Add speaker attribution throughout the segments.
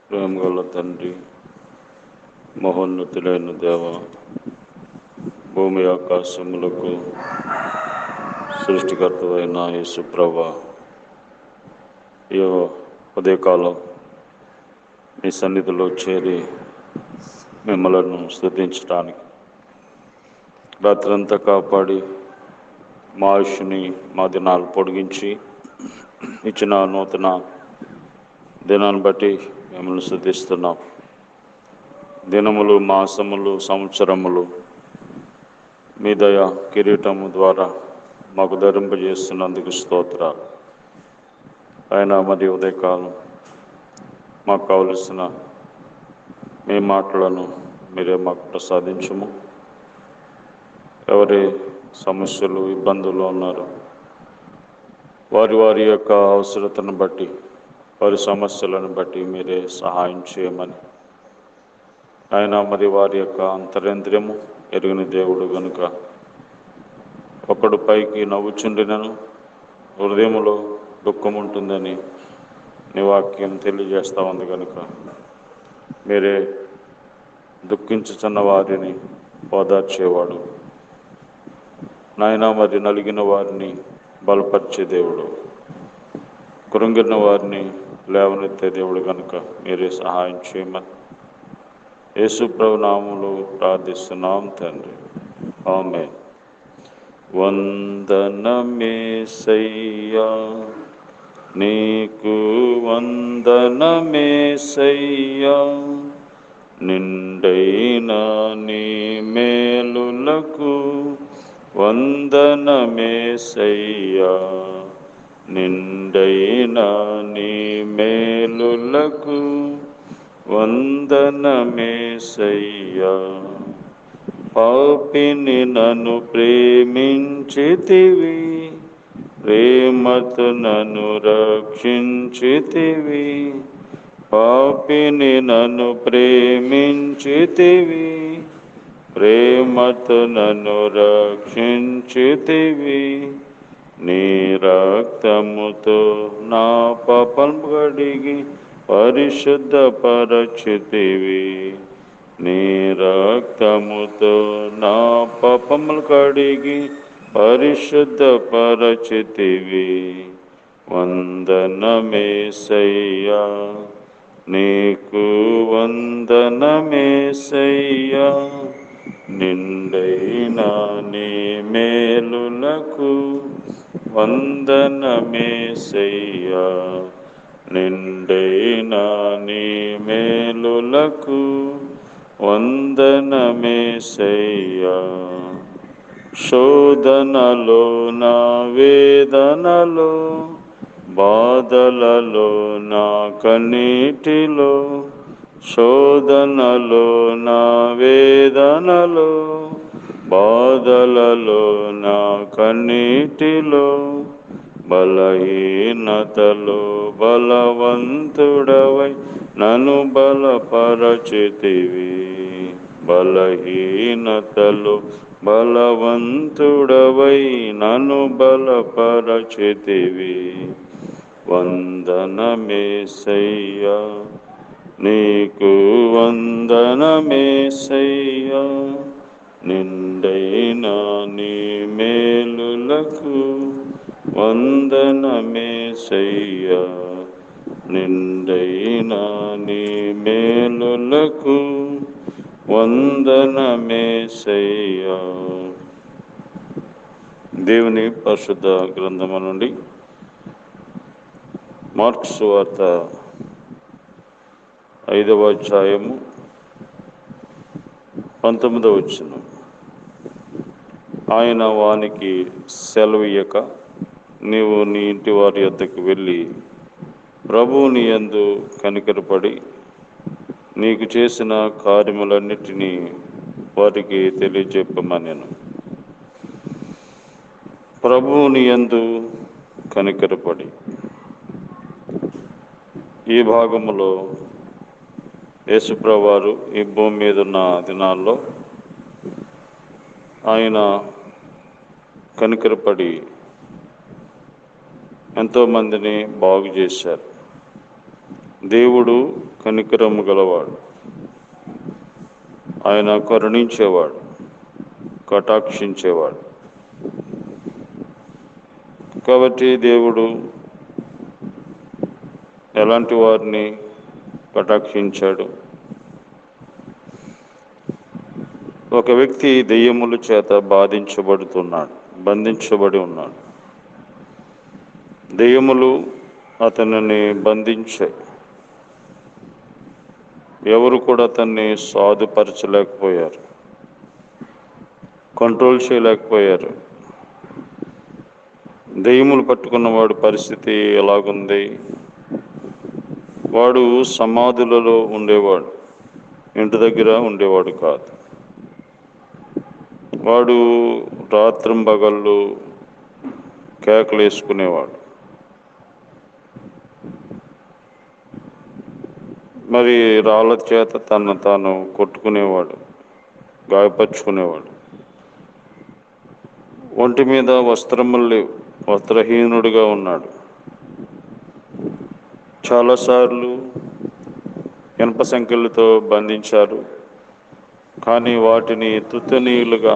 Speaker 1: ప్రేమగల తండ్రి, మహోన్నతులైన దేవ, భూమి ఆకాశములకు సృష్టికర్తవైన యేసు ప్రభువా, ఈ ఉదయకాలం మీ సన్నిధిలో చేరి మిమ్మలను స్తుతించడానికి, రాత్రంతా కాపాడి మా ఆయుష్ని మా దినాలు పొడిగించి ఇచ్చిన నూతన దినాన్ని బట్టి మిమ్మల్ని స్తుతిస్తున్నాం. దినములు, మాసములు, సంవత్సరములు మీ దయ కిరీటము ద్వారా మాకు ధరింపజేస్తున్నందుకు స్తోత్రాలు. ఆయన మరి ఉదయకాలం మాకు కావలసిన మీ మాటలను మీరే మాకు ప్రసాదించుము. ఎవరి సమస్యలు, ఇబ్బందులు ఉన్నారు, వారి వారి యొక్క అవసరతను బట్టి, వారి సమస్యలను బట్టి మీరే సహాయం చేయమని, ఆయన మరి వారి యొక్క అంతరేంద్రియము ఎరిగిన దేవుడు గనుక, ఒకడు పైకి నవ్వుచుండినను హృదయములో దుఃఖం ఉంటుందని నీ వాక్యం తెలియజేస్తా ఉంది కనుక, మీరే దుఃఖించుచున్న వారిని ఓదార్చేవాడు, నాయన మరి నలిగిన వారిని బలపరిచే దేవుడు, కృంగిన వారిని లేవనెత్తే దేవుడు కనుక మీరే సహాయం చేయమని యేసు ప్రభు నామములో ప్రార్థిస్తున్నాం తండ్రి, ఆమేన్. వందనమేసయ్యా, నీకు వందనమేసయ్యా, నిండైన నీ మేలులకు వందనమేసయ్యా, నిండైన నీ మేలులకు వందనమేసయ్యా. పాపిని నన్ను ప్రేమించితివి, ప్రేమతో నన్ను రక్షించితివి. పాపిని నన్ను ప్రేమించితివి, ప్రేమతో నన్ను రక్షించితివి. నీ రక్తముతో నా పాపం కడిగి పరిశుద్ధపరచితివి. నీ రక్తముతో నా పాపములు కడిగి పరిశుద్ధపరచితివి. వందనమేసయ్యా, నీకు వందనమేసయ్యా, నిండైన నీ మేలులకు వందనమేసయ్యా, నిండైన నీ మేలులకు వందనమేసయ్యా. శోధనలో నా వేదనలో, బాధలలో నా కన్నీటిలో, శోధనలో నా వేదనలో, బాధలలో నా కన్నీటిలో, బలహీనతలో బలవంతుడవై నన్ను బలపరచితివి. బలహీనతలో బలవంతుడవై నన్ను బలపరచితివి. వందనమేసయ్యా, నీకు వందనమేసయ్యా, నిండైన నీ మేలులకు వందనమేసయ్యా, నిండైన నీ మేలులకు వందనమేసయ్యా. దేవుని పరిశుద్ధ గ్రంథము నుండి మార్కు సువార్త 5వ అధ్యాయము 19వ వచనం. ఆయన వానికి సెలవీయక, నీవు నీ ఇంటి వారి యొద్దకు వెళ్ళి ప్రభువు నీ యందు కనికరపడి నీకు చేసిన కార్యములన్నిటినీ వారికి తెలియజెప్పమనెను. ప్రభువు నీ యందు కనికరపడి, ఈ భాగములో యేసుప్రభువు వారు ఈ భూమి మీద ఉన్న దినాల్లో ఆయన కనికరపడి ఎంతోమందిని బాగు చేశారు. దేవుడు కనికరము గలవాడు, ఆయన కరుణించేవాడు, కటాక్షించేవాడు. కాబట్టి దేవుడు ఎలాంటి వారిని కటాక్షించాడు? ఒక వ్యక్తి దెయ్యముల చేత బంధించబడి ఉన్నాడు. దెయ్యములు అతనిని బంధించాయి. ఎవరు కూడా అతన్ని సాధుపరచలేకపోయారు, కంట్రోల్ చేయలేకపోయారు. దెయ్యములు పట్టుకున్నవాడి పరిస్థితి ఎలాగుంది? వాడు సమాధులలో ఉండేవాడు, ఇంటి దగ్గర ఉండేవాడు కాదు. వాడు రాత్రింబగళ్ళు కేకలు వేసుకునేవాడు. మరి రాళ్ళ చేత తను తాను కొట్టుకునేవాడు, గాయపరుచుకునేవాడు. ఒంటి మీద వస్త్రములు లేవు, వస్త్రహీనుడిగా ఉన్నాడు. చాలాసార్లు ఇనప సంకెళ్ళతో బంధించారు, కానీ వాటిని తుత్తనీయులుగా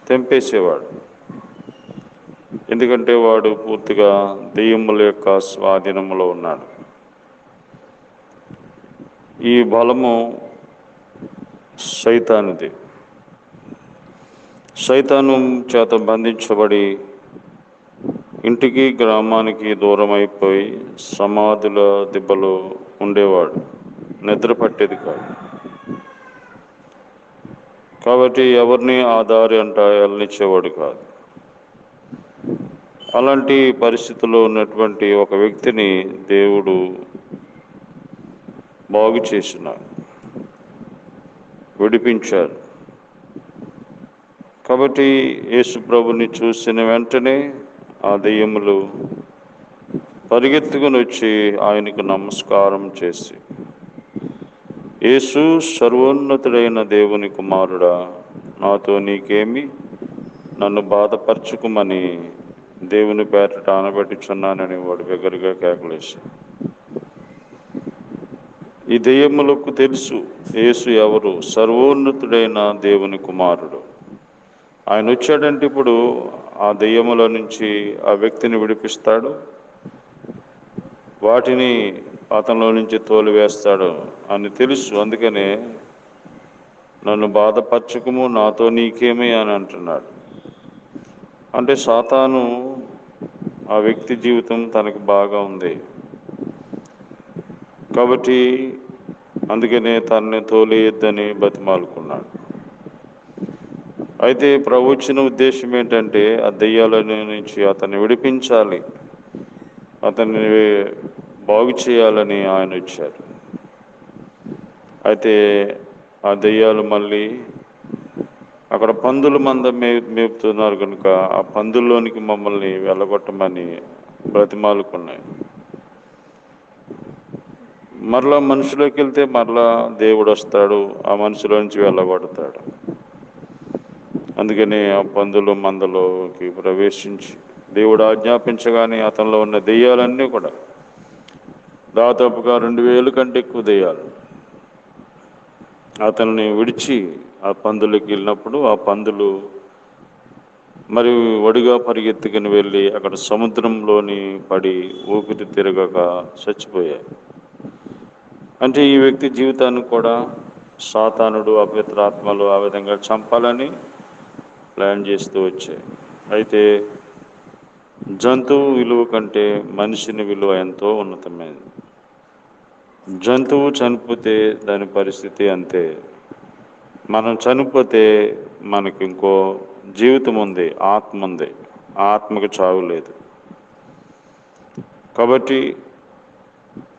Speaker 1: తెంపేసేవాడు. ఎందుకంటే వాడు పూర్తిగా దెయ్యముల యొక్క స్వాధీనంలో ఉన్నాడు. ఈ బలము సైతానుది. సైతాను చేత బంధించబడి ఇంటికి గ్రామానికి దూరం అయిపోయి సమాధుల దిబ్బలో ఉండేవాడు, నిద్ర పట్టేది కాదు. కాబట్టి ఎవరిని ఆ దారి వెళ్ళనిచ్చేవాడు కాదు. అలాంటి పరిస్థితుల్లో ఉన్నటువంటి ఒక వ్యక్తిని దేవుడు బాగు చేసినాడు, విడిపించారు. కాబట్టి యేసు ప్రభుని చూసిన వెంటనే ఆ దెయ్యములు పరిగెత్తుకుని వచ్చి ఆయనకు నమస్కారం చేసి, యేసు సర్వోన్నతుడైన దేవుని కుమారుడా, నాతో నీకేమి, నన్ను బాధపరచుకుమని దేవుని పేరట ఆనబెట్టుచున్నానని వాడు బిగ్గరగా కేకలేసి. ఈ దెయ్యములకు తెలుసు యేసు ఎవరు, సర్వోన్నతుడైన దేవుని కుమారుడు. ఆయన వచ్చాడంటే ఇప్పుడు ఆ దెయ్యముల నుంచి ఆ వ్యక్తిని విడిపిస్తాడు, వాటిని అతనిలో నుంచి తోలివేస్తాడు అని తెలుసు. అందుకనే నన్ను బాధపరచుకుము, నాతో నీకేమి అని అంటున్నాడు. అంటే సాతాను ఆ వ్యక్తి జీవితం తనకు బాగా ఉంది కాబట్టి అందుకనే తనని తోలేయొద్దని బతిమాలుకున్నాడు. అయితే ప్రభు వచ్చిన ఉద్దేశం ఏంటంటే ఆ దెయ్యాల నుంచి అతన్ని విడిపించాలి, అతన్ని బాగు చేయాలని ఆయన వచ్చారు. అయితే ఆ దెయ్యాలు మళ్ళీ అక్కడ పందుల మంద మేపుతున్నారు కనుక ఆ పందుల్లోనికి మమ్మల్ని వెళ్ళగొట్టమని బ్రతిమాలుకున్నాయి. మరలా మనిషిలోకి వెళ్తే మరలా దేవుడు వస్తాడు, ఆ మనిషిలో నుంచి వెళ్ళగొడతాడు. అందుకని ఆ పందులు మందలోకి ప్రవేశించి దేవుడు ఆజ్ఞాపించగానే అతనిలో ఉన్న దెయ్యాలన్నీ కూడా దాదాపుగా 2000 కంటే ఎక్కువ దెయ్యాలు అతన్ని విడిచి ఆ పందులకి వెళ్ళినప్పుడు ఆ పందులు మరి వడిగా పరిగెత్తుకుని వెళ్ళి అక్కడ సముద్రంలోని పడి ఊపిరి తిరగక చచ్చిపోయాయి. అంటే ఈ వ్యక్తి జీవితాన్ని కూడా సాతానుడు, అపవిత్రాత్మలు ఆ విధంగా చంపాలని ప్లాన్ చేస్తూ వచ్చాయి. అయితే జంతువు విలువ కంటే మనిషిని విలువ ఎంతో ఉన్నతమైనది. జంతువు చనిపోతే దాని పరిస్థితి అంతే, మనం చనిపోతే మనకి ఇంకో జీవితం ఉంది, ఆత్మ ఉంది, ఆత్మకు చావు లేదు. కాబట్టి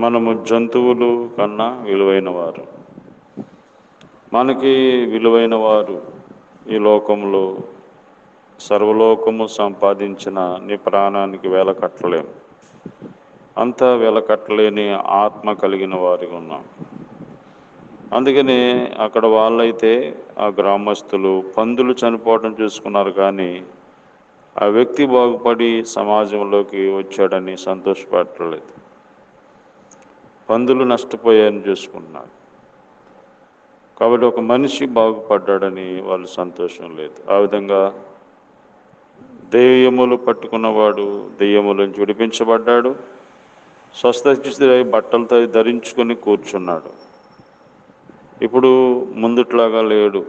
Speaker 1: మనము జంతువులు కన్నా విలువైన వారు. మనకి విలువైన వారు ఈ లోకంలో సర్వలోకము సంపాదించిన నీ ప్రాణానికి వేల కట్టలేము, అంత వెల కట్టలేని ఆత్మ కలిగిన వారిగా ఉన్నాం. అందుకనే అక్కడ వాళ్ళైతే ఆ గ్రామస్తులు పందులు చనిపోవడం చూసుకున్నారు, కానీ ఆ వ్యక్తి బాగుపడి సమాజంలోకి వచ్చాడని సంతోషపడలేదు. పందులు నష్టపోయాయని చూసుకుంటున్నారు. కాబట్టి ఒక మనిషి బాగుపడ్డాడని వాళ్ళు సంతోషం లేదు. ఆ విధంగా దెయ్యములు పట్టుకున్నవాడు దెయ్యముల నుంచి విడిపించబడ్డాడు, స్వస్థచితుడై బట్టలతో ధరించుకొని కూర్చున్నాడు. ఇప్పుడు ముందుట్లాగా లేడు.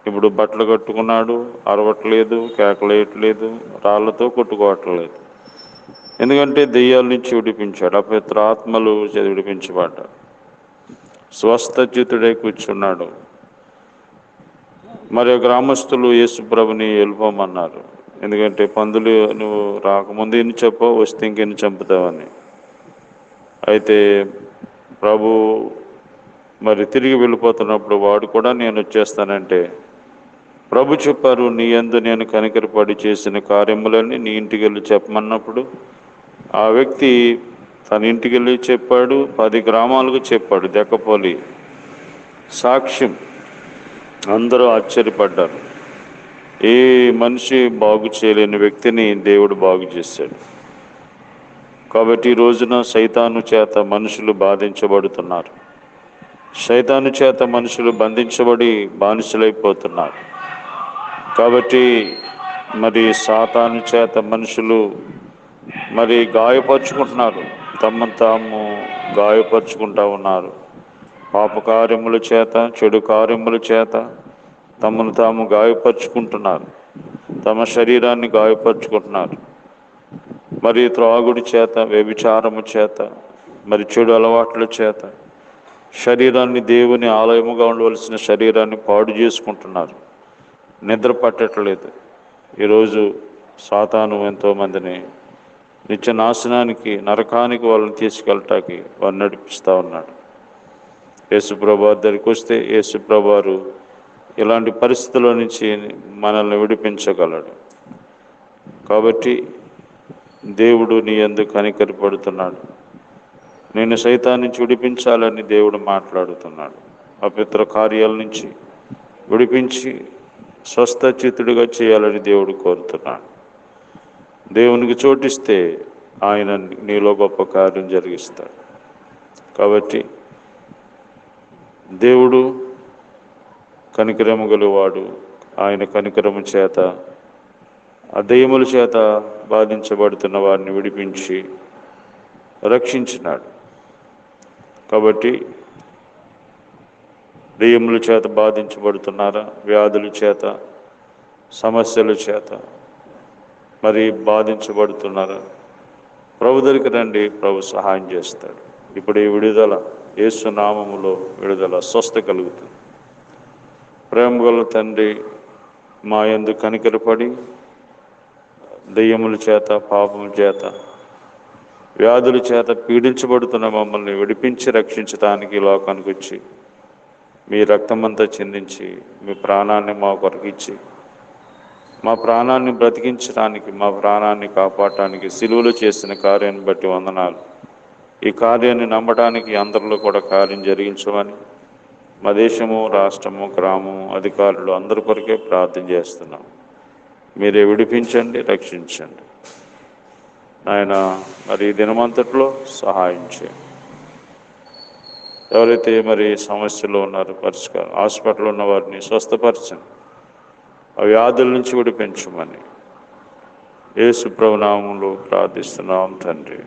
Speaker 1: ఇప్పుడు బట్టలు కట్టుకున్నాడు, అరవట్లేదు, కేకలేయట్లేదు, రాళ్లతో కొట్టుకోవట్లేదు. ఎందుకంటే దెయ్యాల నుంచి విడిపించాడు, అపవిత్ర ఆత్మలు విడిపించబడ్డాడు, స్వస్థచితుడై కూర్చున్నాడు. మరి గ్రామస్తులు యేసుప్రభుని వెళ్ళిపోమన్నారు. ఎందుకంటే పందులు నువ్వు రాకముందు ఎన్ని చెప్పావు, వస్తే ఇంకెన్ని చంపుతావని. అయితే ప్రభు మరి తిరిగి వెళ్ళిపోతున్నప్పుడు వాడు కూడా నేను వచ్చేస్తానంటే, ప్రభు చెప్పారు, నీ యందు నేను కనికరపడి చేసిన కార్యములన్నీ నీ ఇంటికి వెళ్ళి చెప్పమన్నప్పుడు ఆ వ్యక్తి తన ఇంటికి వెళ్ళి చెప్పాడు, 10 గ్రామాలకు చెప్పాడు. దెక్కపోలి సాక్ష్యం. అందరూ ఆశ్చర్యపడ్డారు. ఏ మనిషి బాగు చేయలేని వ్యక్తిని దేవుడు బాగు చేశాడు. కాబట్టి ఈ రోజున సైతాను చేత మనుషులు బాధించబడుతున్నారు. సైతాను చేత మనుషులు బంధించబడి బానిసలైపోతున్నారు. కాబట్టి మరి సాతాను చేత మనుషులు మరి గాయపరుచుకుంటున్నారు, తమను తాము గాయపరుచుకుంటా ఉన్నారు. పాపకార్యముల చేత, చెడు కార్యముల చేత తమను తాము గాయపరుచుకుంటున్నారు, తమ శరీరాన్ని గాయపరుచుకుంటున్నారు. మరి త్రాగుడి చేత, వ్యభిచారము చేత, మరి చెడు అలవాట్ల చేత శరీరాన్ని, దేవుని ఆలయముగా ఉండవలసిన శరీరాన్ని పాడు చేసుకుంటున్నారు. నిద్ర పట్టట్లేదు. ఈరోజు సాతాను ఎంతోమందిని నిత్య నాశనానికి, నరకానికి వాళ్ళని తీసుకెళ్ళటానికి వారు నడిపిస్తూ ఉన్నాడు. యేసుప్రభు దగ్గరికి వస్తే యేసుప్రభు వారు ఇలాంటి పరిస్థితుల నుంచి మనల్ని విడిపించగలడు. కాబట్టి దేవుడు నీ యందు కనికరపడుతున్నాడు. నేను సైతాన్ నుంచి విడిపించాలని దేవుడు మాట్లాడుతున్నాడు. అపవిత్ర కార్యాల నుంచి విడిపించి స్వస్థచిత్తుడిగా చేయాలని దేవుడు కోరుతున్నాడు. దేవునికి చోటిస్తే ఆయన నీలో గొప్ప కార్యం జరిగిస్తాడు. కాబట్టి దేవుడు కనికరము గలవాడు. ఆయన కనికరము చేత ఆ దెయ్యముల చేత బాధించబడుతున్న వారిని విడిపించి రక్షించినాడు. కాబట్టి దెయ్యముల చేత బాధించబడుతున్నారా, వ్యాధుల చేత, సమస్యల చేత మరి బాధించబడుతున్నారా, ప్రభు దగ్గరికి రండి, ప్రభు సహాయం చేస్తాడు. ఇప్పుడు ఈ విడుదల, యేసు నామములో విడుదల, స్వస్థ కలుగుతుంది. ప్రేమ గల తండ్రి, మా యందు కనికరపడి దెయ్యముల చేత, పాపముల చేత, వ్యాధుల చేత పీడించబడుతున్న మమ్మల్ని విడిపించి రక్షించడానికి ఈ లోకానికి వచ్చి మీ రక్తమంతా చిందించి మీ ప్రాణాన్ని మా కొరకు ఇచ్చి మా ప్రాణాన్ని బ్రతికించడానికి, మా ప్రాణాన్ని కాపాడటానికి సిలువలో చేసిన కార్యాన్ని బట్టి వందనాలు. ఈ కార్యాన్ని నమ్మడానికి అందరిలో కూడా కార్యం జరిగించమని మా దేశము, రాష్ట్రము, గ్రామము, అధికారులు అందరి కొరకే ప్రార్థన చేస్తున్నాం. మీరే విడిపించండి, రక్షించండి ఆయన. మరి ఈ దినమంతట్లో సహాయం చేయండి. ఎవరైతే మరి సమస్యలో ఉన్నారో పరిష్కారం, హాస్పిటల్లో ఉన్న వారిని స్వస్థపరచండి, ఆ వ్యాధుల నుంచి విడిపించమని యేసు ప్రభు నామములో ప్రార్థిస్తున్నాం తండ్రి.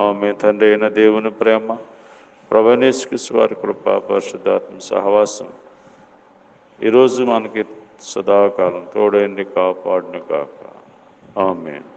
Speaker 1: ఆమె. తండ్రి అయిన దేవుని ప్రేమ, ప్రభువైన యేసుక్రీస్తు వారి కృప, పరిశుద్ధాత్మ సహవాసం ఈరోజు మనకి సదాకాలం తోడైంది, కాపాడును గాక. ఆమేన్.